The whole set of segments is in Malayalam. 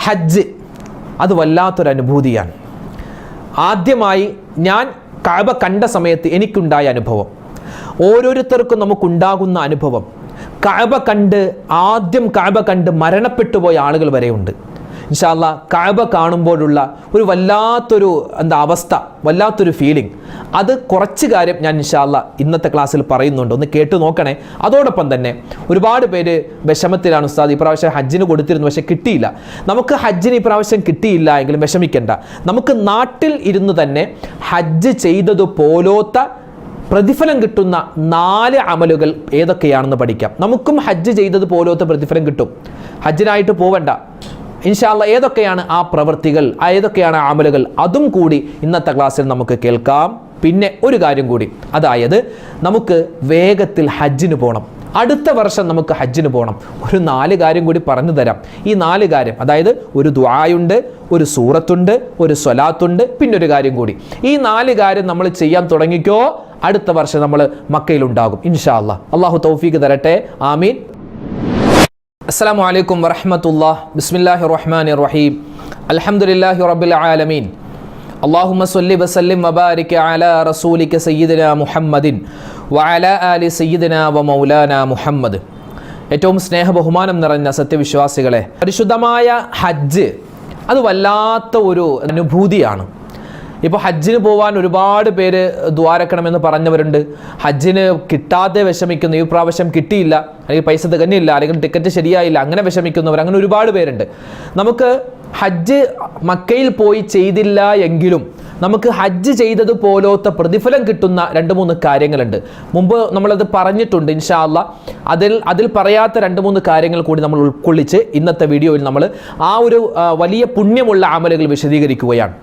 ഹജ്ജ് അത് വല്ലാത്തൊരനുഭൂതിയാണ്. ആദ്യമായി ഞാൻ കഅബ കണ്ട സമയത്ത് എനിക്കുണ്ടായ അനുഭവം, ഓരോരുത്തർക്കും നമുക്കുണ്ടാകുന്ന അനുഭവം, ആദ്യം കഅബ കണ്ട് മരണപ്പെട്ടു പോയ ആളുകൾ വരെയുണ്ട്. ഇൻഷാ അല്ലാഹ് കഅബ കാണുമ്പോഴുള്ള ഒരു വല്ലാത്തൊരു അവസ്ഥ, വല്ലാത്തൊരു ഫീലിംഗ്, അത് കുറച്ച് കാര്യം ഞാൻ ഇൻഷാ അല്ലാഹ് ഇന്നത്തെ ക്ലാസ്സിൽ പറയുന്നുണ്ട്, ഒന്ന് കേട്ടു നോക്കണേ. അതോടൊപ്പം തന്നെ ഒരുപാട് പേര് വിഷമത്തിലാണ്, ഉസ്താദ് ഇപ്രാവശ്യം ഹജ്ജിന് കൊടുത്തിരുന്നു പക്ഷെ കിട്ടിയില്ല. നമുക്ക് ഹജ്ജിന് ഇപ്രാവശ്യം കിട്ടിയില്ല എങ്കിലും വിഷമിക്കേണ്ട. നമുക്ക് നാട്ടിൽ ഇരുന്ന് തന്നെ ഹജ്ജ് ചെയ്തതുപോലത്ത പ്രതിഫലം കിട്ടുന്ന 4 അമലുകൾ ഏതൊക്കെയാണെന്ന് പഠിക്കാം. നമുക്കും ഹജ്ജ് ചെയ്തതുപോലത്തെ പ്രതിഫലം കിട്ടും, ഹജ്ജിനായിട്ട് പോവണ്ട. ഇൻഷാ അല്ലാഹ് ഏതൊക്കെയാണ് ആ പ്രവൃത്തികൾ, ഏതൊക്കെയാണ് ആ അമലുകൾ, അതും കൂടി ഇന്നത്തെ ക്ലാസ്സിൽ നമുക്ക് കേൾക്കാം. പിന്നെ ഒരു കാര്യം കൂടി, അതായത് നമുക്ക് വേഗത്തിൽ ഹജ്ജിന് പോകണം. അടുത്ത വർഷം നമുക്ക് ഹജ്ജിന് പോകണം. ഒരു 4 കാര്യം കൂടി പറഞ്ഞു തരാം. ഈ 4 കാര്യം, അതായത് ഒരു ദുആയുണ്ട്, ഒരു സൂറത്തുണ്ട്, ഒരു സ്വലാത്തുണ്ട്, പിന്നെ ഒരു കാര്യം കൂടി. ഈ 4 കാര്യം നമ്മൾ ചെയ്യാൻ തുടങ്ങിക്കോ, അടുത്ത വർഷം നമ്മൾ മക്കയിലുണ്ടാകും ഇൻഷാ അല്ലാഹ്. അല്ലാഹു തൗഫീഖ് തരട്ടെ, ആമീൻ. അസ്സലാമു അലൈക്കും വറഹ്മത്തുള്ളാഹി. ബിസ്മില്ലാഹിർ റഹ്മാനിർ റഹീം. അൽഹംദുലില്ലാഹി റബ്ബിൽ ആലമീൻ. അല്ലാഹുമ്മ സ്വല്ലി വസല്ലിം വബാരിക് അലാ റസൂലിക സയ്യിദിനാ മുഹമ്മദിൻ വഅലാ ആലി സയ്യിദിനാ വമൗലാനാ മുഹമ്മദ്. ഏറ്റവും സ്നേഹബഹുമാനം നിറഞ്ഞ സത്യവിശ്വാസികളെ, പരിശുദ്ധമായ ഹജ്ജ് അത് വല്ലാത്ത ഒരു അനുഭൂതിയാണ്. ഇപ്പോൾ ഹജ്ജിന് പോകാൻ ഒരുപാട് പേര് ദ്വാരക്കണമെന്ന് പറഞ്ഞവരുണ്ട്. ഹജ്ജിന് കിട്ടാതെ വിഷമിക്കുന്നു, ഈ പ്രാവശ്യം കിട്ടിയില്ല, അല്ലെങ്കിൽ പൈസ തികഞ്ഞില്ല, അല്ലെങ്കിൽ ടിക്കറ്റ് ശരിയായില്ല, അങ്ങനെ വിഷമിക്കുന്നവർ, അങ്ങനെ ഒരുപാട് പേരുണ്ട്. നമുക്ക് ഹജ്ജ് മക്കയിൽ പോയി ചെയ്തില്ല എങ്കിലും നമുക്ക് ഹജ്ജ് ചെയ്തതുപോലത്തെ പ്രതിഫലം കിട്ടുന്ന 2-3 കാര്യങ്ങളുണ്ട്. മുമ്പ് നമ്മളത് പറഞ്ഞിട്ടുണ്ട്. ഇൻഷാ അല്ലാഹ് അതിൽ പറയാത്ത 2-3 കാര്യങ്ങൾ കൂടി നമ്മൾ ഉൾക്കൊള്ളിച്ച് ഇന്നത്തെ വീഡിയോയിൽ നമ്മൾ ആ ഒരു വലിയ പുണ്യമുള്ള അമലുകൾ വിശദീകരിക്കുകയാണ്.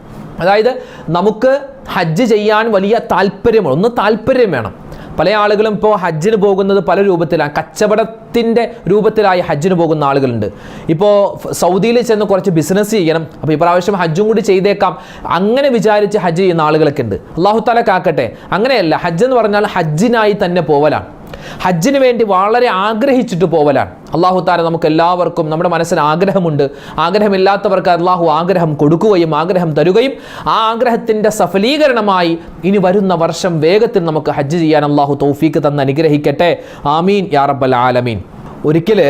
അതായത് നമുക്ക് ഹജ്ജ് ചെയ്യാൻ വലിയ താല്പര്യമാണ്, ഒന്ന് താല്പര്യം വേണം. പല ആളുകളും ഇപ്പോൾ ഹജ്ജിന് പോകുന്നത് പല രൂപത്തിലാണ്, കച്ചവടത്തിൻ്റെ രൂപത്തിലായി ഹജ്ജിന് പോകുന്ന ആളുകളുണ്ട്. ഇപ്പോൾ സൗദിയിൽ ചെന്ന് കുറച്ച് ബിസിനസ് ചെയ്യണം, അപ്പോൾ ഈ പ്രാവശ്യം ഹജ്ജും കൂടി ചെയ്തേക്കാം, അങ്ങനെ വിചാരിച്ച് ഹജ്ജ് ചെയ്യുന്ന ആളുകളൊക്കെ ഉണ്ട്. അല്ലാഹു തആല കാക്കട്ടെ. അങ്ങനെയല്ല, ഹജ്ജ് എന്ന് പറഞ്ഞാൽ ഹജ്ജിനായി തന്നെ പോവലാണ്, ഹജ്ജിന് വേണ്ടി വളരെ ആഗ്രഹിച്ചിട്ട് പോവലാണ്. അല്ലാഹു തആല നമുക്ക് എല്ലാവർക്കും, നമ്മുടെ മനസ്സിന് ആഗ്രഹമുണ്ട്, ആഗ്രഹമില്ലാത്തവർക്ക് അല്ലാഹു ആഗ്രഹം കൊടുക്കുകയും ആഗ്രഹം തരുകയും ആ ആഗ്രഹത്തിൻ്റെ സഫലീകരണമായി ഇനി വരുന്ന വർഷം വേഗത്തിൽ നമുക്ക് ഹജ്ജ് ചെയ്യാൻ അല്ലാഹു തൗഫീഖ് തന്ന് അനുഗ്രഹിക്കട്ടെ, ആമീൻ യാ റബ്ബൽ ആലമീൻ. ഒരിക്കൽ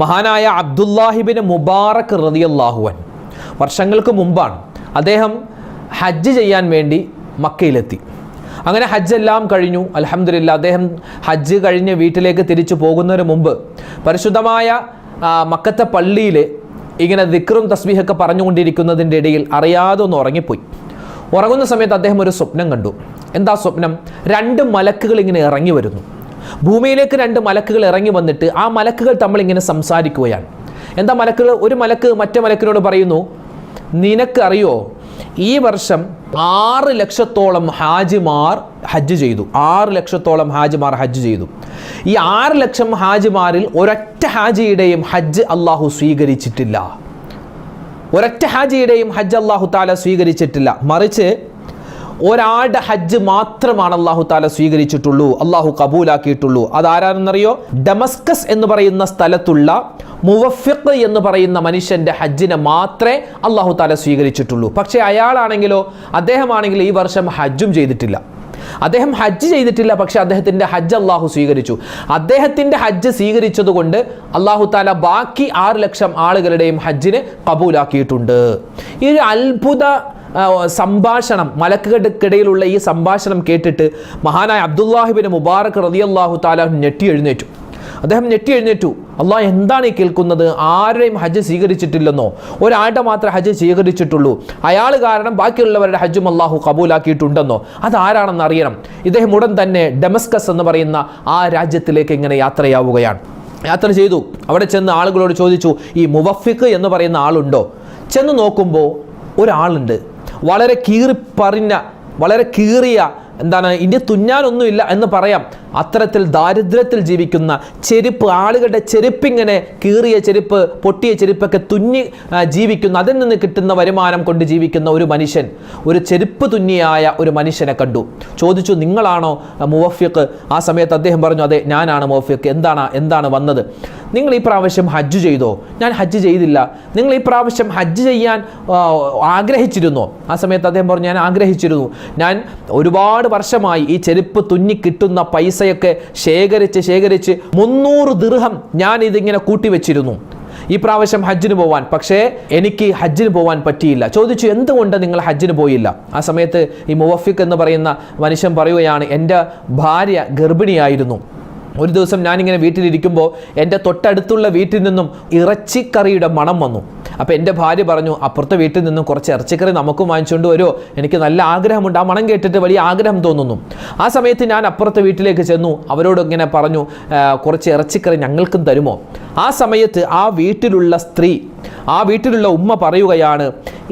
മഹാനായ അബ്ദുല്ലാഹിബ്നു മുബാറക് റളിയല്ലാഹു അൻഹു, വർഷങ്ങൾക്ക് മുമ്പാണ്, അദ്ദേഹം ഹജ്ജ് ചെയ്യാൻ വേണ്ടി മക്കയിലെത്തി. അങ്ങനെ ഹജ്ജ് എല്ലാം കഴിഞ്ഞു, അൽഹംദുലില്ലാഹ്. അദ്ദേഹം ഹജ്ജ് കഴിഞ്ഞ് വീട്ടിലേക്ക് തിരിച്ചു പോകുന്നതിന് മുമ്പ് പരിശുദ്ധമായ മക്കത്തെ പള്ളിയിൽ ഇങ്ങനെ ദിക്റും തസ്ബീഹൊക്കെ പറഞ്ഞുകൊണ്ടിരിക്കുന്നതിൻ്റെ ഇടയിൽ അറിയാതെ ഒന്ന് ഉറങ്ങിപ്പോയി. ഉറങ്ങുന്ന സമയത്ത് അദ്ദേഹം ഒരു സ്വപ്നം കണ്ടു. എന്താ സ്വപ്നം? 2 മലക്കുകൾ ഇങ്ങനെ ഇറങ്ങി വരുന്നു. ഭൂമിയിലേക്ക് 2 മലക്കുകൾ ഇറങ്ങി വന്നിട്ട് ആ മലക്കുകൾ തമ്മിൽ ഇങ്ങനെ സംസാരിക്കുകയാണ്. എന്താ മലക്കുകൾ? ഒരു മലക്ക് മറ്റേ മലക്കിനോട് പറയുന്നു, നിനക്കറിയോ ഈ വർഷം 6 ലക്ഷത്തോളം ഹാജിമാർ ഹജ്ജ് ചെയ്തു. 6 ലക്ഷത്തോളം ഹാജിമാർ ഹജ്ജ് ചെയ്തു. ഈ 6 ലക്ഷം ഹാജിമാരിൽ ഒരൊറ്റ ഹാജിയുടെയും ഹജ്ജ് അല്ലാഹു സ്വീകരിച്ചിട്ടില്ല. ഒരൊറ്റ ഹാജിയുടെയും ഹജ്ജ് അല്ലാഹു തആല സ്വീകരിച്ചിട്ടില്ല. മറിച്ച് ഒരാളുടെ ഹജ്ജ് മാത്രമാണ് അല്ലാഹു തആല സ്വീകരിച്ചിട്ടുള്ളൂ, അല്ലാഹു കബൂലാക്കിയിട്ടുള്ളൂ. അതാരാണെന്നറിയോ? ഡമസ്കസ് എന്ന് പറയുന്ന സ്ഥലത്തുള്ള മുവഫിഖ് എന്ന് പറയുന്ന മനുഷ്യന്റെ ഹജ്ജിനെ മാത്രമേ അല്ലാഹു തആല സ്വീകരിച്ചിട്ടുള്ളൂ. പക്ഷേ അയാളാണെങ്കിലോ, അദ്ദേഹമാണെങ്കിൽ ഈ വർഷം ഹജ്ജും ചെയ്തിട്ടില്ല. അദ്ദേഹം ഹജ്ജ് ചെയ്തിട്ടില്ല, പക്ഷെ അദ്ദേഹത്തിൻ്റെ ഹജ്ജ് അല്ലാഹു സ്വീകരിച്ചു. അദ്ദേഹത്തിൻ്റെ ഹജ്ജ് സ്വീകരിച്ചതുകൊണ്ട് അല്ലാഹു തആല ബാക്കി 6 ലക്ഷം ആളുകളുടെയും ഹജ്ജിനെ കബൂലാക്കിയിട്ടുണ്ട്. ഈ ഒരു അത്ഭുത സംഭാഷണം, മലക്കുകൾക്കിടയിലുള്ള ഈ സംഭാഷണം കേട്ടിട്ട് മഹാനായ അബ്ദുല്ലാഹിബ്നു മുബാറക് റളിയല്ലാഹു തആല ഞെട്ടി എഴുന്നേറ്റു. അദ്ദേഹം ഞെട്ടി എഴുന്നേറ്റു. അല്ലാഹ്, എന്താണ് ഈ കേൾക്കുന്നത്? ആരുടെയും ഹജ്ജ് സ്വീകരിച്ചിട്ടില്ലെന്നോ? ഒരാളുടെ മാത്രമേ ഹജ്ജ് സ്വീകരിച്ചിട്ടുള്ളൂ, അയാൾ കാരണം ബാക്കിയുള്ളവരുടെ ഹജ്ജും അല്ലാഹു കബൂലാക്കിയിട്ടുണ്ടെന്നോ? അതാരാണെന്ന് അറിയണം. ഇദ്ദേഹം ഉടൻ തന്നെ ഡമസ്കസ് എന്ന് പറയുന്ന ആ രാജ്യത്തിലേക്ക് ഇങ്ങനെ യാത്രയാവുകയാണ്. യാത്ര ചെയ്തു. അവിടെ ചെന്ന് ആളുകളോട് ചോദിച്ചു, ഈ മുവഫിഖ് എന്ന് പറയുന്ന ആളുണ്ടോ? ചെന്ന് നോക്കുമ്പോൾ ഒരാളുണ്ട്, വളരെ കീറിയ, എന്താണ്, ഇനി തുന്നാനൊന്നുമില്ല എന്ന് പറയാം, അത്തരത്തിൽ ദാരിദ്ര്യത്തിൽ ജീവിക്കുന്ന, ചെരുപ്പ്, ആളുകളുടെ ചെരുപ്പിങ്ങനെ കീറിയ ചെരുപ്പ്, പൊട്ടിയ ചെരുപ്പൊക്കെ തുന്നി ജീവിക്കുന്ന, അതിൽ നിന്ന് കിട്ടുന്ന വരുമാനം കൊണ്ട് ജീവിക്കുന്ന ഒരു മനുഷ്യൻ, ഒരു ചെരുപ്പ് തുന്നിയായ ഒരു മനുഷ്യനെ കണ്ടു. ചോദിച്ചു, നിങ്ങളാണോ മുവഫിഖ്? ആ സമയത്ത് അദ്ദേഹം പറഞ്ഞു, അതെ ഞാനാണ് മുവഫിഖ്. എന്താണ് വന്നത്? നിങ്ങൾ ഈ പ്രാവശ്യം ഹജ്ജ് ചെയ്തോ? ഞാൻ ഹജ്ജ് ചെയ്തില്ല. നിങ്ങൾ ഈ പ്രാവശ്യം ഹജ്ജ് ചെയ്യാൻ ആഗ്രഹിച്ചിരുന്നോ? ആ സമയത്ത് അദ്ദേഹം പറഞ്ഞു, ഞാൻ ആഗ്രഹിച്ചിരുന്നു. ഞാൻ ഒരുപാട് വർഷമായി ഈ ചെരുപ്പ് തുന്നി കിട്ടുന്ന പൈസയൊക്കെ ശേഖരിച്ച് 300 ദിർഹം ഞാൻ ഇതിങ്ങനെ കൂട്ടിവെച്ചിരുന്നു ഈ പ്രാവശ്യം ഹജ്ജിന് പോവാൻ. പക്ഷേ എനിക്ക് ഹജ്ജിന് പോവാൻ പറ്റിയില്ല. ചോദിച്ചു, എന്തുകൊണ്ട് നിങ്ങൾ ഹജ്ജിന് പോയില്ല? ആ സമയത്ത് ഈ മുവഫിഖ് എന്ന് പറയുന്ന മനുഷ്യൻ പറയുകയാണ്, എൻ്റെ ഭാര്യ ഗർഭിണിയായിരുന്നു. ഒരു ദിവസം ഞാനിങ്ങനെ വീട്ടിലിരിക്കുമ്പോൾ എൻ്റെ തൊട്ടടുത്തുള്ള വീട്ടിൽ നിന്നും ഇറച്ചിക്കറിയുടെ മണം വന്നു. അപ്പോൾ എൻ്റെ ഭാര്യ പറഞ്ഞു, അപ്പുറത്തെ വീട്ടിൽ നിന്നും കുറച്ച് ഇറച്ചിക്കറി നമുക്കും വാങ്ങിച്ചുകൊണ്ട് വരുമോ? എനിക്ക് നല്ല ആഗ്രഹമുണ്ട്. ആ മണം കേട്ടിട്ട് വലിയ ആഗ്രഹം തോന്നുന്നു. ആ സമയത്ത് ഞാൻ അപ്പുറത്തെ വീട്ടിലേക്ക് ചെന്നു. അവരോട് ഇങ്ങനെ പറഞ്ഞു, കുറച്ച് ഇറച്ചിക്കറി ഞങ്ങൾക്കും തരുമോ? ആ സമയത്ത് ആ വീട്ടിലുള്ള സ്ത്രീ, ആ വീട്ടിലുള്ള ഉമ്മ പറയുകയാണ്,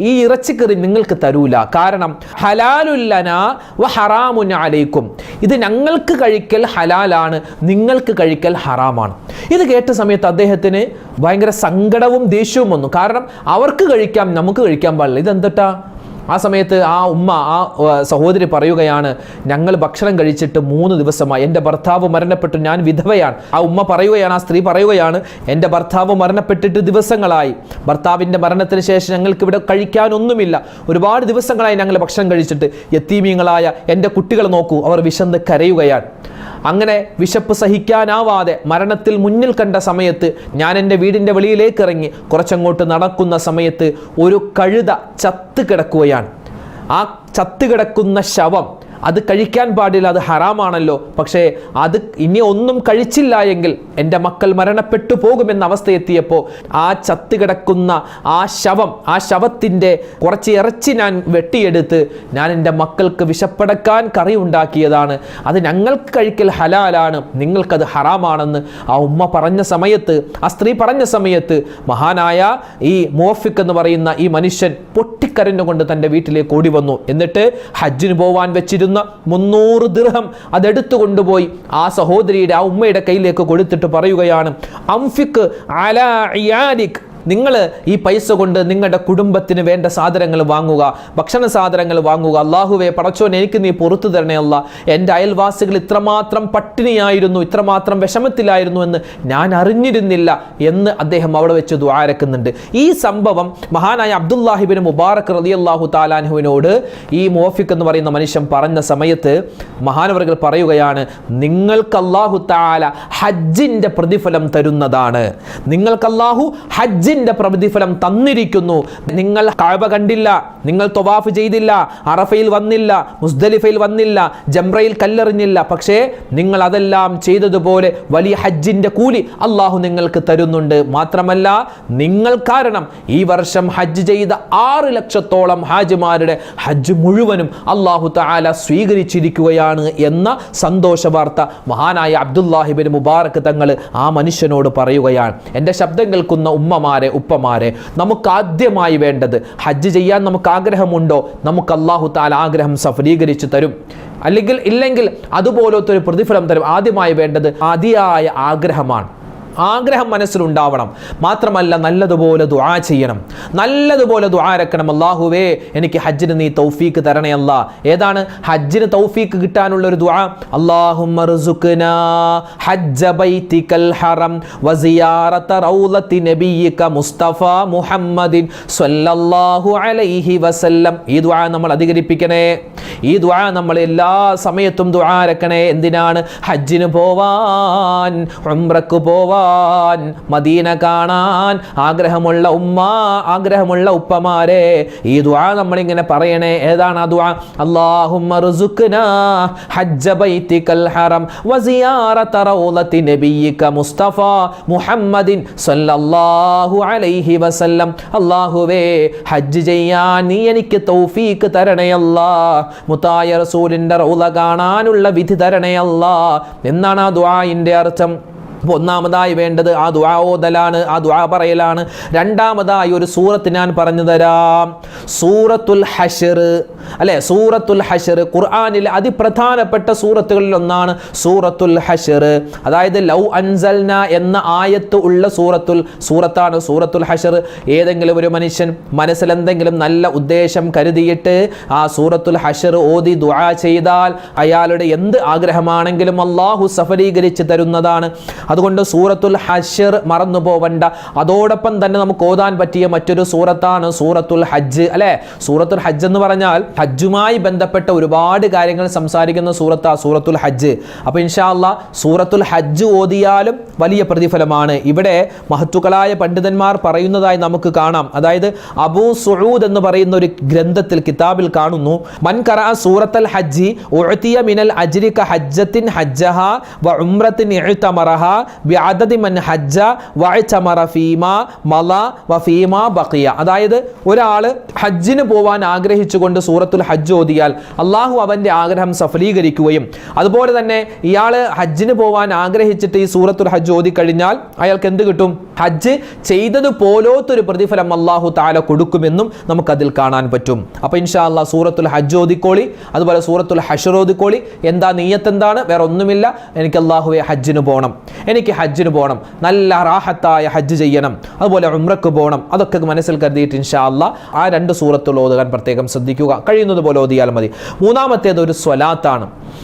ഈ ഇറച്ചിക്കറി നിങ്ങൾക്ക് തരൂല. കാരണം ഹലാലുല്ലനാ വ ഹറാമുൻ അലൈക്കും. ഇത് ഞങ്ങൾക്ക് കഴിക്കൽ ഹലാലാണ്, നിങ്ങൾക്ക് കഴിക്കൽ ഹറാമാണ്. ഇത് കേട്ട സമയത്ത് അദ്ദേഹത്തിന് ഭയങ്കര സങ്കടവും ദേഷ്യവും വന്നു. കാരണം അവർക്ക് കഴിക്കാം, നമുക്ക് കഴിക്കാൻ പാടില്ല. ഇതെന്താ? ആ സമയത്ത് ആ ഉമ്മ, ആ സഹോദരി പറയുകയാണ്, ഞങ്ങൾ ഭക്ഷണം കഴിച്ചിട്ട് 3 ദിവസമായി. എൻ്റെ ഭർത്താവ് മരണപ്പെട്ടു, ഞാൻ വിധവയാണ്. ആ ഉമ്മ പറയുകയാണ്, ആ സ്ത്രീ പറയുകയാണ്, എൻ്റെ ഭർത്താവ് മരണപ്പെട്ടിട്ട് ദിവസങ്ങളായി. ഭർത്താവിൻ്റെ മരണത്തിന് ശേഷം ഞങ്ങൾക്ക് ഇവിടെ കഴിക്കാനൊന്നുമില്ല. ഒരുപാട് ദിവസങ്ങളായി ഞങ്ങൾ ഭക്ഷണം കഴിച്ചിട്ട്. യത്തീമീങ്ങളായ എൻ്റെ കുട്ടികൾ നോക്കൂ, അവർ വിശന്ന് കരയുകയാണ്. അങ്ങനെ വിശപ്പ് സഹിക്കാനാവാതെ മരണത്തിൽ മുന്നിൽ കണ്ട സമയത്ത് ഞാൻ എൻ്റെ വീടിൻ്റെ വെളിയിലേക്ക് ഇറങ്ങി കുറച്ചങ്ങോട്ട് നടക്കുന്ന സമയത്ത് ഒരു കഴുത ചത്ത് കിടക്കുകയാണ്. ആ ചത്ത് കിടക്കുന്ന ശവം, അത് കഴിക്കാൻ പാടില്ല, അത് ഹറാമാണല്ലോ. പക്ഷേ അത് ഇനി ഒന്നും കഴിച്ചില്ല എങ്കിൽ എൻ്റെ മക്കൾ മരണപ്പെട്ടു പോകുമെന്ന അവസ്ഥയെത്തിയപ്പോൾ ആ ചത്ത് കിടക്കുന്ന ആ ശവത്തിൻ്റെ കുറച്ച് ഇറച്ചി ഞാൻ വെട്ടിയെടുത്ത് ഞാൻ എൻ്റെ മക്കൾക്ക് വിശപ്പടക്കാൻ കറി ഉണ്ടാക്കിയതാണ്. അത് ഞങ്ങൾക്ക് കഴിക്കൽ ഹലാലാണ്, നിങ്ങൾക്കത് ഹറാമാണെന്ന് ആ ഉമ്മ പറഞ്ഞ സമയത്ത്, ആ സ്ത്രീ പറഞ്ഞ സമയത്ത്, മഹാനായ ഈ മുവഫിഖ് എന്ന് പറയുന്ന ഈ മനുഷ്യൻ പൊട്ടിക്കരഞ്ഞുകൊണ്ട് തൻ്റെ വീട്ടിലേക്ക് ഓടി വന്നു. എന്നിട്ട് ഹജ്ജിന് പോവാൻ വെച്ചിരുന്ന 300 ദിർഹം അതെടുത്തു കൊണ്ടുപോയി ആ സഹോദരിയുടെ, ആ ഉമ്മയുടെ കയ്യിലേക്ക് കൊടുത്തിട്ട് പറയുകയാണ്, അംഫിക് അലാ ഇയാലിക്, നിങ്ങൾ ഈ പൈസ കൊണ്ട് നിങ്ങളുടെ കുടുംബത്തിന് വേണ്ട സാധനങ്ങൾ വാങ്ങുക, ഭക്ഷണ സാധനങ്ങൾ വാങ്ങുക. അല്ലാഹുവേ പടച്ചോൻ, എനിക്ക് നീ പുറത്തു തരണേ അല്ലാ. എൻ്റെ അയൽവാസികൾ ഇത്രമാത്രം പട്ടിണിയായിരുന്നു, ഇത്രമാത്രം വിഷമത്തിലായിരുന്നു എന്ന് ഞാൻ അറിഞ്ഞിരുന്നില്ല എന്ന് അദ്ദേഹം അവിടെ വെച്ച് ദുആ രക്കുന്നുണ്ട്. ഈ സംഭവം മഹാനായ അബ്ദുല്ലാഹി ഇബ്നു മുബാറക് റളിയല്ലാഹു തആല അൻഹുവിനോട് ഈ മുവഫിഖ് എന്ന് പറയുന്ന മനുഷ്യൻ പറഞ്ഞ സമയത്ത് മഹാനവറുകൾ പറയുകയാണ്, നിങ്ങൾക്ക് അല്ലാഹു തആല ഹജ്ജിൻ്റെ പ്രതിഫലം തരുന്നതാണ്. നിങ്ങൾക്ക് അല്ലാഹു ഹജ്ജ് പ്രതിഫലം തന്നിരിക്കുന്നു. നിങ്ങൾ കഅബ കണ്ടില്ല, നിങ്ങൾ തവാഫ് ചെയ്തില്ല, അറഫയിൽ വന്നില്ല, മുസ്ദലിഫയിൽ വന്നില്ല, ജംറയിൽ കല്ലെറിഞ്ഞില്ല. പക്ഷേ നിങ്ങൾ അതെല്ലാം ചെയ്തതുപോലെ വലിയ ഹജ്ജിന്റെ കൂലി അള്ളാഹു നിങ്ങൾക്ക് തരുന്നുണ്ട്. മാത്രമല്ല, നിങ്ങൾ കാരണം ഈ വർഷം ഹജ്ജ് ചെയ്ത 6 ലക്ഷത്തോളം ഹാജിമാരുടെ ഹജ്ജ് മുഴുവനും അള്ളാഹു തആല സ്വീകരിച്ചിരിക്കുകയാണ് എന്ന സന്തോഷ വാർത്ത മഹാനായ അബ്ദുല്ലാഹി ഇബ്നു മുബാറക് തങ്ങൾ ആ മനുഷ്യനോട് പറയുകയാണ്. എൻ്റെ ശബ്ദം കേൾക്കുന്ന ഉമ്മമാരെ, ഉപ്പമാരെ, നമുക്ക് ആദ്യമായി വേണ്ടത്, ഹജ്ജ് ചെയ്യാൻ നമുക്ക് ആഗ്രഹമുണ്ടോ? നമുക്ക് അല്ലാഹു തആല ആഗ്രഹം സഫലീകരിച്ചു തരും. ഇല്ലെങ്കിൽ അതുപോലത്തെ ഒരു പ്രതിഫലം തരും. ആദ്യമായി വേണ്ടത് അതിയായ ആഗ്രഹമാണ്. ആഗ്രഹം മനസ്സിലുണ്ടാവണം. മാത്രമല്ല, നല്ലതുപോലെ ദുആ ചെയ്യണം, നല്ലതുപോലെ ദുആ രക്കണം. അല്ലാഹുവേ, എനിക്ക് ഹജ്ജിന് നീ തൗഫീക്ക് തരണേ അല്ലാ. ഏതാണ് ഹജ്ജിന് തൗഫീക്ക് കിട്ടാനുള്ള ഒരു ദുആ? അല്ലാഹുമ്മ ർസുഖ്നാ ഹജ്ജ ബൈതികൽ ഹറം വസിയാറത റൗളതി നബിയിക മുസ്തഫ മുഹമ്മദിൻ സ്വല്ലല്ലാഹു അലൈഹി വസല്ലം. ഈ ദുആ നമ്മൾ അധികരിപ്പിക്കണേ. ഈ ദുആ നമ്മൾ എല്ലാ സമയത്തും ദുആ രക്കണേ. എന്തിനാണ്? ഹജ്ജിന് പോവാൻ, ഉംറക്ക് പോവാൻ, മദീന കാണാൻ ആഗ്രഹമുള്ള ഉമ്മ, ആഗ്രഹമുള്ള ഉപ്പമാരെ, ഈ ദുആ നമ്മളിങ്ങനെ പറയണേ. ഏതാണ് ആ ദുആ? അല്ലാഹുമ്മ ർസുഖ്നാ ഹജ്ജ ബൈതികൽ ഹറം വസിയാറത റൗളതി നബിയിക മുസ്തഫ മുഹമ്മദിൻ സ്വല്ലല്ലാഹു അലൈഹി വസല്ലം. അല്ലാഹുവേ, ഹജ്ജ് ചെയ്യാൻ നീ എനിക്ക് തൗഫീക്ക് തരണേ അല്ലാ. മുത്തായ റസൂലിന്റെ റൗള കാണാനുള്ള വിധി തരണേ അല്ലാ എന്നാണ് ആ ദുആഇന്റെ അർത്ഥം. ഒന്നാമതായി വേണ്ടത് ആ ദുആ ഓതലാണ്, ആ ദുആ പറയലാണ്. രണ്ടാമതായി ഒരു സൂറത്ത് ഞാൻ പറഞ്ഞു തരാം. സൂറത്തുൽ ഹശ്ർ. അല്ലേ? സൂറത്തുൽ ഹശർ, ഖുർആനിലെ അതിപ്രധാനപ്പെട്ട സൂറത്തുകളിൽ ഒന്നാണ് സൂറത്തുൽ ഹശർ. അതായത് ലൗ അൻസൽന എന്ന ആയത്ത് ഉള്ള സൂറത്താണ് സൂറത്തുൽ ഹശർ. ഏതെങ്കിലും ഒരു മനുഷ്യൻ മനസ്സിൽ എന്തെങ്കിലും നല്ല ഉദ്ദേശം കരുതിയിട്ട് ആ സൂറത്തുൽ ഹശർ ഓതി ദുആ ചെയ്താൽ അയാളുടെ എന്ത് ആഗ്രഹമാണെങ്കിലും അല്ലാഹു സഫലീകരിച്ച് തരുന്നതാണ്. അതുകൊണ്ട് സൂറത്തുൽ ഹശർ മറന്നു പോവണ്ട. അതോടൊപ്പം തന്നെ നമുക്ക് ഓതാൻ പറ്റിയ മറ്റൊരു സൂറത്താണ് സൂറത്തുൽ ഹജ്ജ്, അല്ലെ? സൂറത്തുൽ ഹജ്ജ് എന്ന് പറഞ്ഞാൽ ഹജ്ജുമായി ബന്ധപ്പെട്ട ഒരുപാട് കാര്യങ്ങൾ സംസാരിക്കുന്ന സൂറത്തുൽ ഹജ്ജ്. അപ്പോൾ ഇൻഷാ അല്ലാഹ് സൂറത്തുൽ ഹജ്ജ് ഓതിയാലും വലിയ പ്രതിഫലമാണ്. ഇവിടെ മഹത്തുക്കളായ പണ്ഡിതന്മാർ പറയുന്നതായി നമുക്ക് കാണാം. അതായത് അബൂ സുഊദ് എന്ന് പറയുന്ന ഒരു ഗ്രന്ഥത്തിൽ, കിതാബിൽ കാണുന്നു, മൻ ഖറഅ സൂറത്തുൽ ഹജ്ജി ഉഅതിയ മിനൽ അജ്രി കഹജ്ജത്തിൻ ഹജ്ജഹാ വ ഉംറത്തിൻ ഇഅ്തമറഹാ ബിഅദദി മൻ ഹജ്ജ വഅ്തമറ ഫീമാ മളാ വ ഫീമാ ബഖിയ. അതായത് ഒരാൾ ഹജ്ജിന് പോവാൻ ആഗ്രഹിച്ചുകൊണ്ട് സൂറത്തുൽ ഹജ്ജ് ഓതിയാൽ അള്ളാഹു അവൻ്റെ ആഗ്രഹം സഫലീകരിക്കുകയും അതുപോലെ തന്നെ ഇയാൾ ഹജ്ജിന് പോവാൻ ആഗ്രഹിച്ചിട്ട് ഈ സൂറത്തുൽ ഹജ്ജ് ഓതിക്കഴിഞ്ഞാൽ അയാൾക്ക് എന്ത് കിട്ടും? ഹജ്ജ് ചെയ്തത് പോലോത്തൊരു പ്രതിഫലം അള്ളാഹു തആല കൊടുക്കുമെന്നും നമുക്കതിൽ കാണാൻ പറ്റും. അപ്പോൾ ഇൻഷാ അല്ലാഹ് സൂറത്തുൽ ഹജ്ജ് ഓതിക്കോളി, അതുപോലെ സൂറത്തുൽ ഹശർ ഓതിക്കോളി. എന്താ നിയ്യത്ത്? എന്താണ്? വേറെ ഒന്നുമില്ല. എനിക്ക് അള്ളാഹുവെ ഹജ്ജിന് പോകണം, എനിക്ക് ഹജ്ജിന് പോകണം, നല്ല റാഹത്തായ ഹജ്ജ് ചെയ്യണം, അതുപോലെ ഉംറക്ക് പോകണം. അതൊക്കെ മനസ്സിൽ കരുതിയിട്ട് ഇൻഷാ അല്ലാഹ് ആ 2 സൂറത്തുകൾ ഓതാൻ പ്രത്യേകം ശ്രദ്ധിക്കുക. കഴിയുന്നത് പോലെ ഓതിയാൽ മതി. മൂന്നാമത്തേത് ഒരു സ്വലാത്താണ്.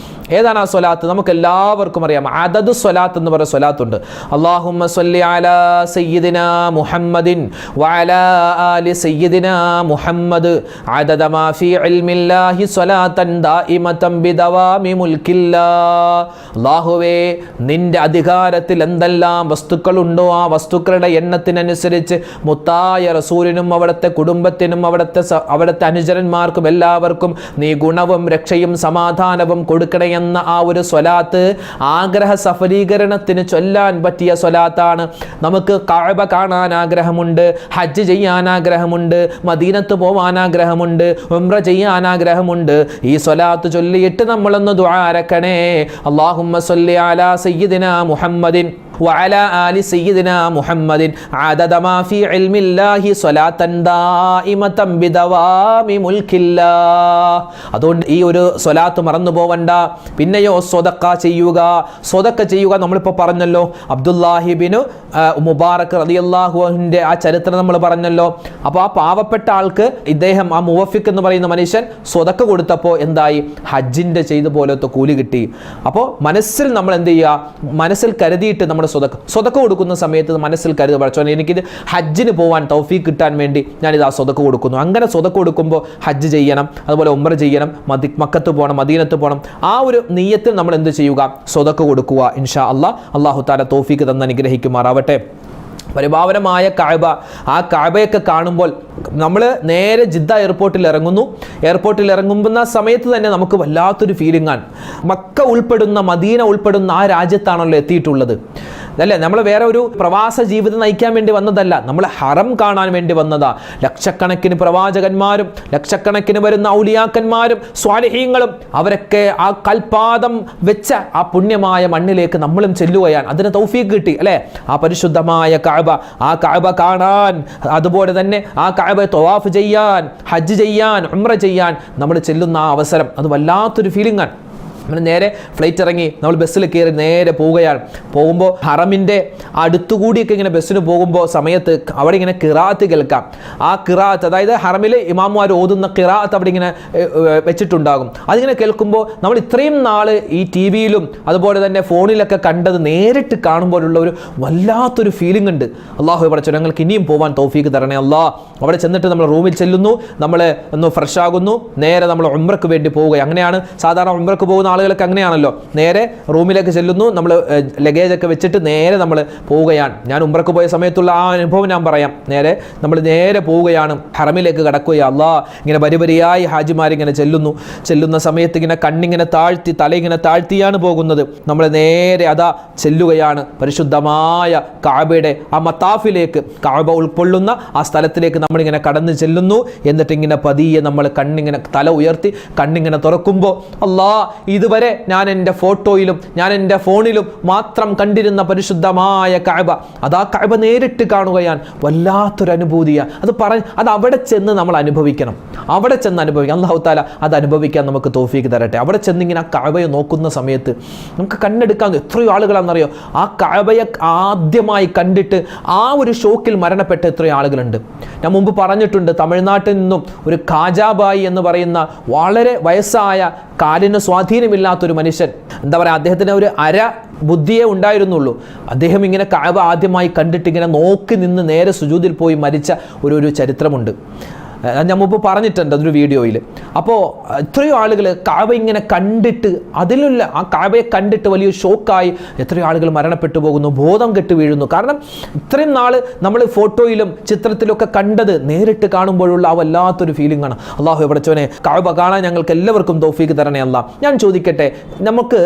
ഏതാണ് ആ സ്വലാത്ത്? നമുക്ക് എല്ലാവർക്കും അറിയാം. അദദു സ്വലാത്ത് എന്ന് പറയുന്ന സ്വലാത്തുണ്ട്. അല്ലാഹുമ്മ സ്വല്ലി അലാ സയ്യിദിനാ മുഹമ്മദിൻ വഅലാ ആലി സയ്യിദിനാ മുഹമ്മദ് അദദ മാ ഫീ ഇൽമില്ലാഹി സ്വലാത്തൻ ദായിമതൻ ബിദവാമി മുൽക്കില്ലാഹ്. അല്ലാഹുവേ, നിന്റെ അധികാരത്തിൽ എന്തെല്ലാം വസ്തുക്കളുണ്ടോ ആ വസ്തുക്കളുടെ എണ്ണത്തിനനുസരിച്ച് മുത്തായ റസൂലിനും അവിടുത്തെ കുടുംബത്തിനും അവിടുത്തെ അനുചരന്മാർക്കും എല്ലാവർക്കും നീ ഗുണവും രക്ഷയും സമാധാനവും കൊടുക്കണേ എന്ന ആ ഒരു സ്വലാത്ത് ആഗ്രഹ സഫലീകരണത്തിന് ചൊല്ലാൻ പറ്റിയ സ്വലാത്താണ്. നമുക്ക് കഅബ കാണാൻ ആഗ്രഹമുണ്ട്, ഹജ്ജ് ചെയ്യാൻ ആഗ്രഹമുണ്ട്, മദീനത്ത് പോവാൻ ആഗ്രഹമുണ്ട്, ഉംറ ചെയ്യാൻ ആഗ്രഹമുണ്ട്. ഈ സ്വലാത്ത് ചൊല്ലിയിട്ട് നമ്മളൊന്ന് ദുആ അരക്കണേ. അല്ലാഹുമ്മ സ്വല്ലി അലാ സയ്യിദിനാ മുഹമ്മദിൻ വഅലാ ആലി സയ്യിദിനാ മുഹമ്മദിൻ അദദ മാ ഫീ ഇൽമില്ലാഹി സ്വലാത്തൻ ദായിമതൻ ബിദവാമി മുൽക്കില്ലാഹ്. അതുകൊണ്ട് ഈ ഒരു സ്വലാത്ത് മറന്നു പോവണ്ട. പിന്നെയോ സ്വതക്ക ചെയ്യുക. നമ്മളിപ്പോൾ പറഞ്ഞല്ലോ അബ്ദുല്ലാഹി ബിൻ മുബാറക് റളിയല്ലാഹു അൻഹുവിന്റെ ആ ചരിത്രം നമ്മൾ പറഞ്ഞല്ലോ. അപ്പോൾ ആ പാവപ്പെട്ട ആൾക്ക് ഇദ്ദേഹം, ആ മുവഫിഖ് എന്ന് പറയുന്ന മനുഷ്യൻ സ്വതക്ക കൊടുത്തപ്പോൾ എന്തായി? ഹജ്ജിന്റെ ചെയ്ത പോലത്തെ കൂലി കിട്ടി. അപ്പോൾ മനസ്സിൽ നമ്മൾ എന്ത് ചെയ്യുക? മനസ്സിൽ കരുതിയിട്ട് നമ്മുടെ സ്വതക്ക കൊടുക്കുന്ന സമയത്ത് മനസ്സിൽ കരുതി, പഠിച്ചോനെ എനിക്കിത് ഹജ്ജിന് പോകാൻ തൗഫീഖ് കിട്ടാൻ വേണ്ടി ഞാനിത് ആ സ്വതക്ക കൊടുക്കുന്നു. അങ്ങനെ സ്വതക്ക കൊടുക്കുമ്പോൾ ഹജ്ജ് ചെയ്യണം, അതുപോലെ ഉംറ ചെയ്യണം, മക്കത്ത് പോകണം, മദീനത്ത് പോകണം. ആ ഒരു നിയ്യത്തിൽ നമ്മൾ എന്ത് ചെയ്യുക? സ്വതക്ക കൊടുക്കുക. ഇൻഷാ അല്ലാഹ് അല്ലാഹു തആല തൗഫീഖ് തന്ന് അനുഗ്രഹിക്കുമാറാവട്ടെ. പരിപാവനമായ കഅബ, ആ കഅബയൊക്കെ കാണുമ്പോൾ നമ്മൾ നേരെ ജിദ്ദ എയർപോർട്ടിൽ ഇറങ്ങുന്ന സമയത്ത് തന്നെ നമുക്ക് വല്ലാത്തൊരു ഫീലിംഗ് ആണ്. മക്ക ഉൾപ്പെടുന്ന, മദീന ഉൾപ്പെടുന്ന ആ രാജ്യത്താണല്ലോ എത്തിയിട്ടുള്ളത്, അല്ലേ? നമ്മൾ വേറെ ഒരു പ്രവാസ ജീവിതം നയിക്കാൻ വേണ്ടി വന്നതല്ല, നമ്മൾ ഹറം കാണാൻ വേണ്ടി വന്നതാ. ലക്ഷക്കണക്കിന് പ്രവാചകന്മാരും ലക്ഷക്കണക്കിന് വരുന്ന ഔലിയാക്കന്മാരും സ്വാലിഹീങ്ങളും അവരൊക്കെ ആ കൽപാദം വെച്ച ആ പുണ്യമായ മണ്ണിലേക്ക് നമ്മളും ചെല്ലുകയാണ്. അതിന് തൗഫീഖ് കിട്ടി, അല്ലേ? ആ പരിശുദ്ധമായ കഅബ, ആ കഅബ കാണാൻ, അതുപോലെ തന്നെ ആ കഅബ തവാഫ് ചെയ്യാൻ, ഹജ്ജ് ചെയ്യാൻ, ഉംറ ചെയ്യാൻ നമ്മൾ ചെല്ലുന്ന ആ അവസരം, അത് വല്ലാത്തൊരു ഫീലിംഗ് ആണ്. നമ്മൾ നേരെ ഫ്ലൈറ്റ് ഇറങ്ങി നമ്മൾ ബസ്സിൽ കയറി നേരെ പോവുകയാണ്. പോകുമ്പോൾ ഹറമിൻ്റെ അടുത്തുകൂടിയൊക്കെ ഇങ്ങനെ ബസ്സിന് പോകുമ്പോൾ സമയത്ത് അവിടെ ഇങ്ങനെ ഖിറാഅത്ത് കേൾക്കാം. ആ ഖിറാഅത്ത്, അതായത് ഹറമിൽ ഇമാമുമാർ ഓതുന്ന ഖിറാഅത്ത് അവിടെ ഇങ്ങനെ വെച്ചിട്ടുണ്ടാകും. അതിങ്ങനെ കേൾക്കുമ്പോൾ നമ്മൾ ഇത്രയും നാൾ ഈ ടി വിയിലും അതുപോലെ തന്നെ ഫോണിലൊക്കെ കണ്ടത് നേരിട്ട് കാണുമ്പോഴുള്ള ഒരു വല്ലാത്തൊരു ഫീലിംഗ് ഉണ്ട്. അല്ലാഹു പഠിച്ചു ഞങ്ങൾക്ക് ഇനിയും പോകാൻ തൗഫീഖ് തരണേ അല്ലാ. അവിടെ ചെന്നിട്ട് നമ്മൾ റൂമിൽ ചെല്ലുന്നു, നമ്മൾ ഒന്ന് ഫ്രഷ് ആകുന്നു, നേരെ നമ്മൾ ഉംറയ്ക്ക് വേണ്ടി പോവുക. അങ്ങനെയാണ് സാധാരണ ഉംറയ്ക്ക് പോകുന്ന ആളുകളൊക്കെ അങ്ങനെയാണല്ലോ. നേരെ റൂമിലേക്ക് ചെല്ലുന്നു, നമ്മൾ ലഗേജൊക്കെ വെച്ചിട്ട് നേരെ നമ്മൾ പോവുകയാണ്. ഞാൻ ഉംറയ്ക്ക് പോയ സമയത്തുള്ള ആ അനുഭവം ഞാൻ പറയാം. നമ്മൾ നേരെ പോവുകയാണ്, ഹറമിലേക്ക് കടക്കുകയാണ്. അല്ലാ, ഇങ്ങനെ വരിവരിയായി ഹാജിമാരിങ്ങനെ ചെല്ലുന്ന സമയത്ത് ഇങ്ങനെ കണ്ണിങ്ങനെ താഴ്ത്തി, തലയിങ്ങനെ താഴ്ത്തിയാണ് പോകുന്നത്. നമ്മൾ നേരെ അതാ ചെല്ലുകയാണ് പരിശുദ്ധമായ കഅബയുടെ ആ മത്താഫിലേക്ക്, കഅബ ഉൾക്കൊള്ളുന്ന ആ സ്ഥലത്തിലേക്ക് നമ്മളിങ്ങനെ കടന്നു ചെല്ലുന്നു. എന്നിട്ട് ഇങ്ങനെ പതിയെ നമ്മൾ കണ്ണിങ്ങനെ തല ഉയർത്തി കണ്ണിങ്ങനെ തുറക്കുമ്പോൾ അല്ലാ, ഇത് ഇതുവരെ ഞാൻ എൻ്റെ ഫോട്ടോയിലും ഞാൻ എൻ്റെ ഫോണിലും മാത്രം കണ്ടിരുന്ന പരിശുദ്ധമായ കഅബ, അതാ കഅബ നേരിട്ട് കാണുകയാണ്. വല്ലാത്തൊരു അനുഭൂതിയാണ്. അത് അവിടെ ചെന്ന് നമ്മൾ അനുഭവിക്കണം. അവിടെ ചെന്ന് അനുഭവിക്കാം. അല്ലാഹു തആല അത് അനുഭവിക്കാൻ നമുക്ക് തൗഫീഖ് തരട്ടെ. അവിടെ ചെന്നിങ്ങനെ ആ കഅബയെ നോക്കുന്ന സമയത്ത് നമുക്ക് കണ്ണെടുക്കാൻ എത്രയോ ആളുകളാണെന്നറിയോ ആ കഅബയെ ആദ്യമായി കണ്ടിട്ട് ആ ഒരു ഷോക്കിൽ മരണപ്പെട്ട എത്രയോ ആളുകളുണ്ട്. ഞാൻ മുമ്പ് പറഞ്ഞിട്ടുണ്ട്, തമിഴ്നാട്ടിൽ നിന്നും ഒരു കാജാബായി എന്ന് പറയുന്ന വളരെ വയസ്സായ കാലിന് സ്വാധീനമില്ലാത്തൊരു മനുഷ്യൻ, എന്താ പറയുക, അദ്ദേഹത്തിന് ഒരു ബുദ്ധിയേ ഉണ്ടായിരുന്നുള്ളൂ. അദ്ദേഹം ഇങ്ങനെ കഅബ ആദ്യമായി കണ്ടിട്ട് ഇങ്ങനെ നോക്കി നിന്ന് നേരെ സുജൂദിൽ പോയി മരിച്ച ഒരു ചരിത്രമുണ്ട്. ഞാൻ മുമ്പ് പറഞ്ഞിട്ടുണ്ട് അതൊരു വീഡിയോയിൽ. അപ്പോൾ എത്രയോ ആളുകൾ കഅബ ഇങ്ങനെ കണ്ടിട്ട് അതിലുള്ള ആ കഅബയെ കണ്ടിട്ട് വലിയ ഷോക്കായി എത്രയോ ആളുകൾ മരണപ്പെട്ടു പോകുന്നു, ബോധം കെട്ട് വീഴുന്നു. കാരണം ഇത്രയും നാൾ നമ്മൾ ഫോട്ടോയിലും ചിത്രത്തിലൊക്കെ കണ്ടത് നേരിട്ട് കാണുമ്പോഴുള്ള ആ വല്ലാത്തൊരു ഫീലിംഗ് ആണ്. അല്ലാഹു പടച്ചോനെ കഅബ കാണാൻ ഞങ്ങൾക്ക് എല്ലാവർക്കും തൗഫീഖ് തരണേ അല്ലാ. ഞാൻ ചോദിക്കട്ടെ, നമുക്ക്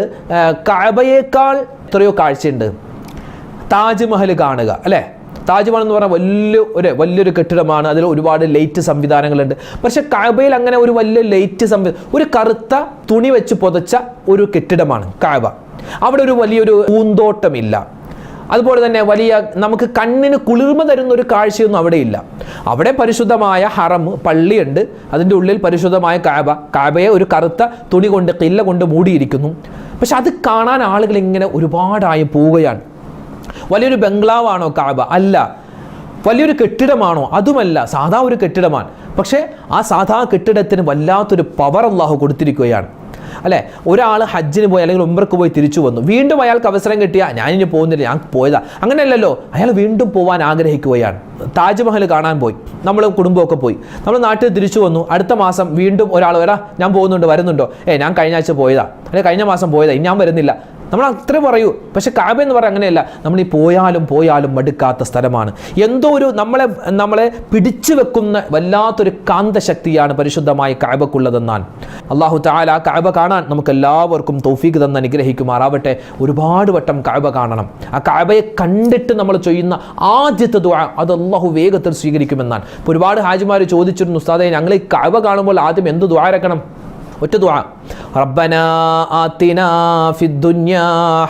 കഅബയേക്കാൾ എത്രയോ കാഴ്ചയുണ്ട്. താജ്മഹൽ കാണുക അല്ലേ? താജ്മഹൽ എന്ന് പറഞ്ഞാൽ വലിയൊരു കെട്ടിടമാണ്. അതിൽ ഒരുപാട് ലൈറ്റ് സംവിധാനങ്ങളുണ്ട്. പക്ഷെ കഅബയിൽ അങ്ങനെ ഒരു വലിയ ലൈറ്റ് ഒരു കറുത്ത തുണി വെച്ച് പുതച്ച ഒരു കെട്ടിടമാണ് കഅബ. അവിടെ ഒരു വലിയൊരു പൂന്തോട്ടമില്ല. അതുപോലെ തന്നെ വലിയ നമുക്ക് കണ്ണിന് കുളിർമ തരുന്ന ഒരു കാഴ്ചയൊന്നും അവിടെയില്ല. അവിടെ പരിശുദ്ധമായ ഹറം പള്ളിയുണ്ട്, അതിൻ്റെ ഉള്ളിൽ പരിശുദ്ധമായ കഅബയെ ഒരു കറുത്ത തുണി കൊണ്ട് കില്ല കൊണ്ട് മൂടിയിരിക്കുന്നു. പക്ഷെ അത് കാണാൻ ആളുകൾ ഇങ്ങനെ ഒരുപാടായി പോവുകയാണ്. വലിയൊരു ബംഗ്ലാവാണോ കഅബ? അല്ല. വലിയൊരു കെട്ടിടമാണോ? അതുമല്ല. സാധാ ഒരു കെട്ടിടമാണ്. പക്ഷേ ആ സാധാ കെട്ടിടത്തിന് വല്ലാത്തൊരു പവർ അല്ലാഹു കൊടുത്തിരിക്കുകയാണ് അല്ലേ? ഒരാൾ ഹജ്ജിന് പോയി അല്ലെങ്കിൽ ഉംറക്ക് പോയി തിരിച്ചു വന്നു, വീണ്ടും അയാൾക്ക് അവസരം കിട്ടിയാൽ ഞാനിനി പോകുന്നില്ല, ഞാൻ പോയതാ, അങ്ങനെയല്ലല്ലോ. അയാൾ വീണ്ടും പോകാൻ ആഗ്രഹിക്കുകയാണ്. താജ്മഹൽ കാണാൻ പോയി, നമ്മൾ കുടുംബമൊക്കെ പോയി, നമ്മൾ നാട്ടിൽ തിരിച്ചു വന്നു. അടുത്ത മാസം വീണ്ടും ഒരാൾ വരാം, ഞാൻ പോകുന്നുണ്ട്, വരുന്നുണ്ടോ? ഞാൻ കഴിഞ്ഞ ആഴ്ച പോയതാ, അല്ലെങ്കിൽ കഴിഞ്ഞ മാസം പോയതാ, ഇനി ഞാൻ വരുന്നില്ല. നമ്മൾ അത്ര പറയൂ. പക്ഷെ കഅബ എന്ന് പറയാൻ അങ്ങനെയല്ല. നമ്മൾ ഈ പോയാലും മടുക്കാത്ത സ്ഥലമാണ്. എന്തോ ഒരു നമ്മളെ പിടിച്ചു വെക്കുന്ന വല്ലാത്തൊരു കാന്തശക്തിയാണ് പരിശുദ്ധമായ കഅബക്കുള്ളതെന്നാണ്. അല്ലാഹു തആല കഅബ കാണാൻ നമുക്ക് എല്ലാവർക്കും തൗഫീഖ് തന്ന് അനുഗ്രഹിക്കുമാറാവട്ടെ. ഒരുപാട് വട്ടം കഅബ കാണണം. ആ കഅബയെ കണ്ടിട്ട് നമ്മൾ ചെയ്യുന്ന ആദ്യത്തെ ദുആ അത് അല്ലാഹു വേഗത്തിൽ സ്വീകരിക്കുമെന്നാണ്. ഇപ്പോൾ ഒരുപാട് ഹാജിമാർ ചോദിച്ചിരുന്നു, ഉസ്താദേ ഞങ്ങൾ ഈ കഅബ കാണുമ്പോൾ ആദ്യം എന്ത് ദുആ ഇറക്കണം? ഒറ്റ ദുആ, റബ്ബനാ ആതിനാ ഫിദ്ദുനിയാ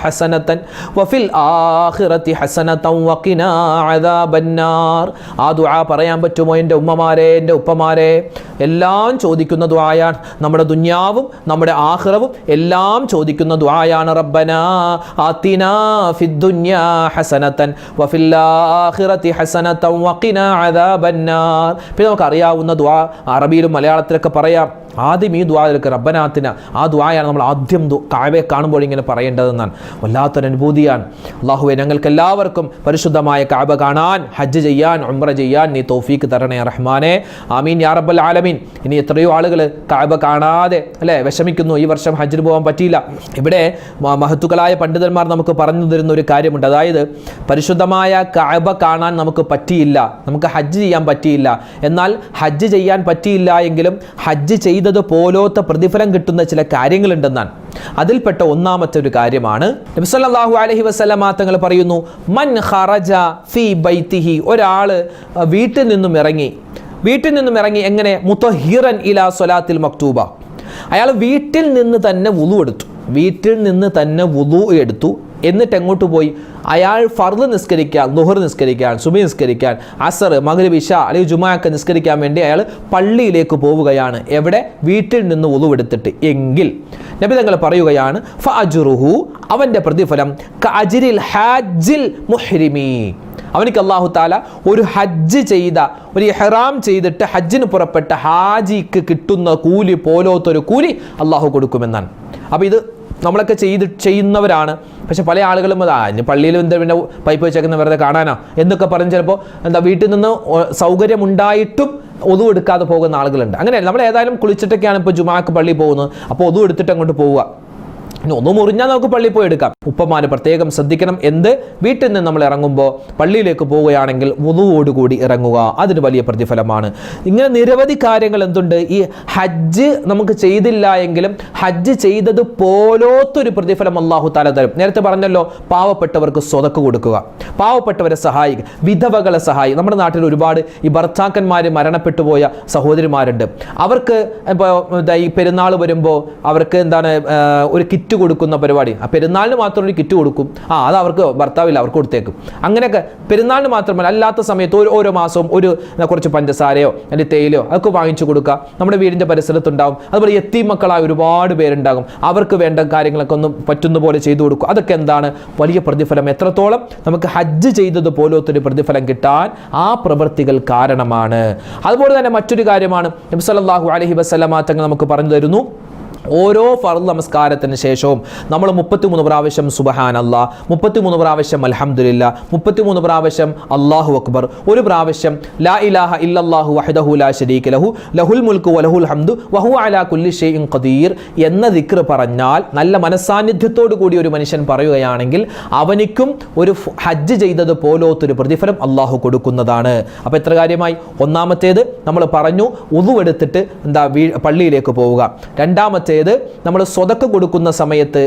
ഹസനതൻ വഫിൽ ആഖിറതി ഹസനതൻ വഖിനാ അദാബന്നാർ. ആ ദുആ പറയാൻ പറ്റുമോ എൻ്റെ ഉമ്മമാരെ, എൻ്റെ ഉപ്പമാരെ? എല്ലാം ചോദിക്കുന്ന ദുആയാണ്. നമ്മുടെ ദുനിയാവും നമ്മുടെ ആഖിറവും എല്ലാം ചോദിക്കുന്ന ദുആയാണ്. റബ്ബനാ ആതിനാ ഫിദ്ദുനിയാ ഹസനതൻ വഫിൽ ആഖിറതി ഹസനതൻ വഖിനാ അദാബന്നാർ. പിന്നെ നമുക്ക് അറിയാവുന്ന ദുആ അറബിയിലും മലയാളത്തിലൊക്കെ പറയാം. ആദ്യം ഈ ദുആയിലേക്ക് റബ്ബനാത്തിന, ആ ദുആയാണ് നമ്മൾ ആദ്യം കഅബയെ കാണുമ്പോൾ ഇങ്ങനെ പറയേണ്ടതെന്നാണ്. വല്ലാത്തൊരു അനുഭൂതിയാണ്. അല്ലാഹുവേ ഞങ്ങൾക്ക് എല്ലാവർക്കും പരിശുദ്ധമായ കഅബ കാണാൻ, ഹജ്ജ് ചെയ്യാൻ, ഉംറ ചെയ്യാൻ നീ തൗഫീഖ് തരണേ റഹ്മാനെ. ആമീൻ യാ റബ്ബൽ ആലമീൻ. ഇനി എത്രയോ ആളുകൾ കഅബ കാണാതെ അല്ലേ വിഷമിക്കുന്നു, ഈ വർഷം ഹജ്ജിന് പോകാൻ പറ്റിയില്ല. ഇവിടെ മഹത്തുക്കളായ പണ്ഡിതന്മാർ നമുക്ക് പറഞ്ഞു തരുന്ന ഒരു കാര്യമുണ്ട്. അതായത് പരിശുദ്ധമായ കഅബ കാണാൻ നമുക്ക് പറ്റിയില്ല, നമുക്ക് ഹജ്ജ് ചെയ്യാൻ പറ്റിയില്ല. എന്നാൽ ഹജ്ജ് ചെയ്യാൻ പറ്റിയില്ല എങ്കിലും ഹജ്ജ് ചെയ്തത് പോലത്തെ പ്രതിഫലം കിട്ടുന്ന ചില കാര്യങ്ങളുണ്ടെന്നാണ്. അതിൽപ്പെട്ട ഒന്നാമത്തെ ഒരു കാര്യമാണ് നബി സല്ലല്ലാഹു അലൈഹി വസല്ലമ തങ്ങൾ പറയുന്നു, മൻ ഖറജ ഫീ ബൈതിഹി, ഒരാൾ വീട്ടിൽ നിന്നും ഇറങ്ങി എങ്ങനെ? മുതഹിറൻ ഇലാ സ്വലാത്തിൽ മക്തൂബ, അയാൾ വീട്ടിൽ നിന്ന് തന്നെ വുളു എടുത്തു. എന്നിട്ട് എങ്ങോട്ട് പോയി? അയാൾ ഫർദ് നിസ്കരിക്കാൻ, ളുഹർ നിസ്കരിക്കാൻ, സുബഹി നിസ്കരിക്കാൻ, അസർ, മഗ്രിബ്, ഇശാ അല്ലെങ്കിൽ ജുമുഅ നിസ്കരിക്കാൻ വേണ്ടി അയാൾ പള്ളിയിലേക്ക് പോവുകയാണ്. എവിടെ? വീട്ടിൽ നിന്ന് വുളു എടുത്തിട്ട്. എങ്കിൽ നബി തങ്ങൾ പറയുകയാണ്, ഫഅജ്റുഹു, അവൻ്റെ പ്രതിഫലം കഅജ്രിൽ ഹാജിൽ മുഹ്രിമി, അവനിക്ക് അല്ലാഹു തആല ഒരു ഹജ്ജ് ചെയ്ത, ഒരു ഇഹ്റാം ചെയ്തിട്ട് ഹജ്ജിന് പുറപ്പെട്ട ഹാജിക്ക് കിട്ടുന്ന കൂലി പോലത്തൊരു കൂലി അല്ലാഹു കൊടുക്കുമെന്നാണ്. അപ്പോൾ ഇത് നമ്മളൊക്കെ ചെയ്യുന്നവരാണ്. പക്ഷെ പല ആളുകളും ഇനി പള്ളിയിൽ എന്താ പിന്നെ പൈപ്പ് വെച്ചേക്കുന്ന വെറുതെ കാണാനോ എന്നൊക്കെ പറഞ്ഞ് ചിലപ്പോൾ വീട്ടിൽ നിന്ന് സൗകര്യമുണ്ടായിട്ടും ഒതു എടുക്കാതെ പോകുന്ന ആളുകളുണ്ട്. അങ്ങനെയല്ല, നമ്മൾ ഏതായാലും കുളിച്ചിട്ടൊക്കെയാണ് ഇപ്പോൾ ജുമാക്ക് പള്ളിയിൽ പോകുന്നത്. അപ്പോൾ ഒതു എടുത്തിട്ട് അങ്ങോട്ട് പോവുക. ഒന്ന് മുറിഞ്ഞാൽ നമുക്ക് പള്ളിയിൽ പോയി എടുക്കാം. ഉപ്പമാര് പ്രത്യേകം ശ്രദ്ധിക്കണം. എന്ത്? വീട്ടിൽ നിന്ന് നമ്മൾ ഇറങ്ങുമ്പോൾ പള്ളിയിലേക്ക് പോവുകയാണെങ്കിൽ വുളുവോടുകൂടി ഇറങ്ങുക, അതിന് വലിയ പ്രതിഫലമാണ്. ഇങ്ങനെ നിരവധി കാര്യങ്ങൾ എന്തുണ്ട്? ഈ ഹജ്ജ് നമുക്ക് ചെയ്തില്ല എങ്കിലും ഹജ്ജ് ചെയ്തത് പോലോത്തൊരു പ്രതിഫലം അല്ലാഹു തആല തരും. നേരത്തെ പറഞ്ഞല്ലോ, പാവപ്പെട്ടവർക്ക് സ്വതക്ക് കൊടുക്കുക, പാവപ്പെട്ടവരെ സഹായിക്കുക, വിധവകളെ സഹായിക്കുക. നമ്മുടെ നാട്ടിൽ ഒരുപാട് ഈ ഭർത്താക്കന്മാർ മരണപ്പെട്ടു പോയ സഹോദരിമാരുണ്ട്. അവർക്ക് ഇപ്പോൾ ഈ പെരുന്നാൾ വരുമ്പോൾ അവർക്ക് എന്താണ് ഒരു കിറ്റ് കൊടുക്കുന്ന പരിപാടി. ആ പെരുന്നാളിന് മാത്രം ഒരു കിറ്റ് കൊടുക്കും. അത് അവർക്ക് ഭർത്താവില്ല, അവർക്ക് കൊടുത്തേക്കും. അങ്ങനെയൊക്കെ പെരുന്നാളിന് മാത്രമല്ല, അല്ലാത്ത സമയത്ത് ഓരോ മാസവും ഒരു കുറച്ച് പഞ്ചസാരയോ അല്ലെങ്കിൽ തേയിലയോ അതൊക്കെ വാങ്ങിച്ചു കൊടുക്കുക. നമ്മുടെ വീടിൻ്റെ പരിസരത്തുണ്ടാവും. അതുപോലെ യത്തീം മക്കളായ ഒരുപാട് പേരുണ്ടാകും. അവർക്ക് വേണ്ട കാര്യങ്ങളൊക്കെ ഒന്നും പറ്റുന്ന പോലെ ചെയ്തു കൊടുക്കും. അതൊക്കെ എന്താണ്? വലിയ പ്രതിഫലം. എത്രത്തോളം നമുക്ക് ഹജ്ജ് ചെയ്തത് പോലത്തൊരു പ്രതിഫലം കിട്ടാൻ ആ പ്രവൃത്തികൾ കാരണമാണ്. അതുപോലെ തന്നെ മറ്റൊരു കാര്യമാണ്, നബി സല്ലല്ലാഹു അലൈഹി വസല്ലമ തങ്ങൾ നമുക്ക് പറഞ്ഞു തരുന്നു, ഓരോ ഫർദ് നമസ്കാരത്തിന് ശേഷവും നമ്മൾ 33 പ്രാവശ്യം സുബ്ഹാനല്ലാഹ്, 33 പ്രാവശ്യം അൽഹംദുലില്ലാ, 33 പ്രാവശ്യം അല്ലാഹു അക്ബർ, ഒരു പ്രാവശ്യം ലാ ഇലാഹ ഇല്ലല്ലാഹു വഹ്ദഹു ലാ ശരീക ലഹു ലഹുൽ മുൽക്കു വലഹുൽ ഹംദു വഹുവ അലാ കുല്ലി ഷൈഇൻ ഖദീർ എന്ന ദിക്ർ പറഞ്ഞാൽ, നല്ല മനസ്സാന്നിധ്യത്തോടു കൂടി ഒരു മനുഷ്യൻ പറയുകയാണെങ്കിൽ അവനിക്കും ഒരു ഹജ്ജ് ചെയ്തത് പോലത്തൊരു പ്രതിഫലം അല്ലാഹു കൊടുക്കുന്നതാണ്. അപ്പോൾ എത്ര കാര്യമായി? ഒന്നാമത്തേത് നമ്മൾ പറഞ്ഞു, ഉദു എടുത്തിട്ട് പള്ളിയിലേക്ക് പോവുക. രണ്ടാമത്തെ നമ്മൾ സ്വതക്ക് കൊടുക്കുന്ന സമയത്ത്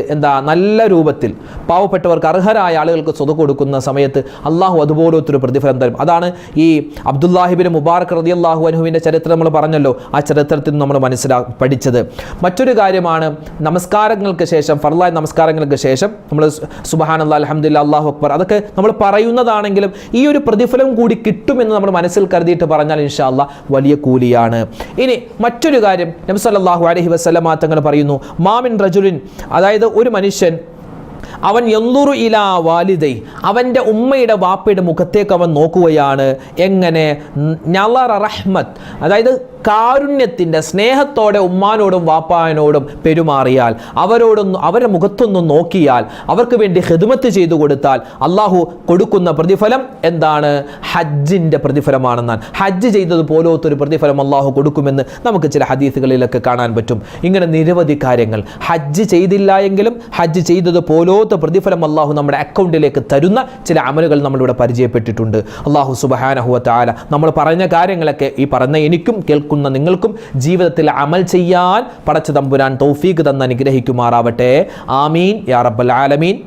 നല്ല രൂപത്തിൽ പാവപ്പെട്ടവർക്ക്, അർഹരായ ആളുകൾക്ക് സ്വതക്ക് കൊടുക്കുന്ന സമയത്ത് അള്ളാഹു അതുപോലൊരു പ്രതിഫലം തരും. അതാണ് ഈ അബ്ദുല്ലാഹിബിൻ മുബാറക് റളിയല്ലാഹു അൻഹുവിൻ്റെ ചരിത്രം നമ്മൾ പറഞ്ഞല്ലോ. ആ ചരിത്രത്തിൽ നമ്മൾ പഠിച്ചത് മറ്റൊരു കാര്യമാണ്, നമസ്കാരങ്ങൾക്ക് ശേഷം, ഫർളായ നമസ്കാരങ്ങൾക്ക് ശേഷം നമ്മൾ സുബ്ഹാനല്ലാഹ്, അൽഹംദുലില്ലാഹ്, അല്ലാഹു അക്ബർ അതൊക്കെ നമ്മൾ പറയുന്നതാണെങ്കിലും ഈ ഒരു പ്രതിഫലം കൂടി കിട്ടുമെന്ന് നമ്മൾ മനസ്സിൽ കരുതിയിട്ട് പറഞ്ഞാൽ ഇൻഷാ അല്ലാഹ് വലിയ കൂലിയാണ്. ഇനി മറ്റൊരു കാര്യം, നബി സല്ലല്ലാഹു അലൈഹി വസല്ലമ തങ്ങൾ പറയുന്നു, മാമിൻ റജുലിൻ, അതായത് ഒരു മനുഷ്യൻ അവൻ യൻദുറു ഇലാ വാലിദൈ, അവൻ്റെ ഉമ്മയുടെ വാപ്പയുടെ മുഖത്തേക്ക് അവൻ നോക്കുകയാണ്. എങ്ങനെ? നളറ റഹ്മത്ത്, അതായത് കാരുണ്യത്തിൻ്റെ, സ്നേഹത്തോടെ ഉമ്മാനോടും വാപ്പാനോടും പെരുമാറിയാൽ, അവരുടെ മുഖത്തൊന്നും നോക്കിയാൽ, അവർക്ക് വേണ്ടി ഖിദ്മത്ത് ചെയ്തു കൊടുത്താൽ അള്ളാഹു കൊടുക്കുന്ന പ്രതിഫലം എന്താണ്? ഹജ്ജിൻ്റെ പ്രതിഫലമാണെന്നാണ്. ഹജ്ജ് ചെയ്തത് പോലത്തൊരു പ്രതിഫലം അള്ളാഹു കൊടുക്കുമെന്ന് നമുക്ക് ചില ഹദീസുകളിലൊക്കെ കാണാൻ പറ്റും. ഇങ്ങനെ നിരവധി കാര്യങ്ങൾ. ഹജ്ജ് ചെയ്തില്ല എങ്കിലും ഹജ്ജ് ചെയ്തത് പോലത്തെ പ്രതിഫലം അള്ളാഹു നമ്മുടെ അക്കൗണ്ടിലേക്ക് തരുന്ന ചില അമലുകൾ നമ്മളിവിടെ പരിചയപ്പെട്ടിട്ടുണ്ട്. അള്ളാഹു സുബ്ഹാനഹു വ തആല നമ്മൾ പറഞ്ഞ കാര്യങ്ങളൊക്കെ, ഈ പറഞ്ഞ എനിക്കും കേൾക്കുന്ന നിങ്ങൾക്കും ജീവിതത്തിൽ അമൽ ചെയ്യാൻ പടച്ച തമ്പുരാൻ തൗഫീഖ് തന്ന് അനുഗ്രഹിക്കുമാറാവട്ടെ. ആമീൻ യാ റബ്ബൽ ആലമീൻ.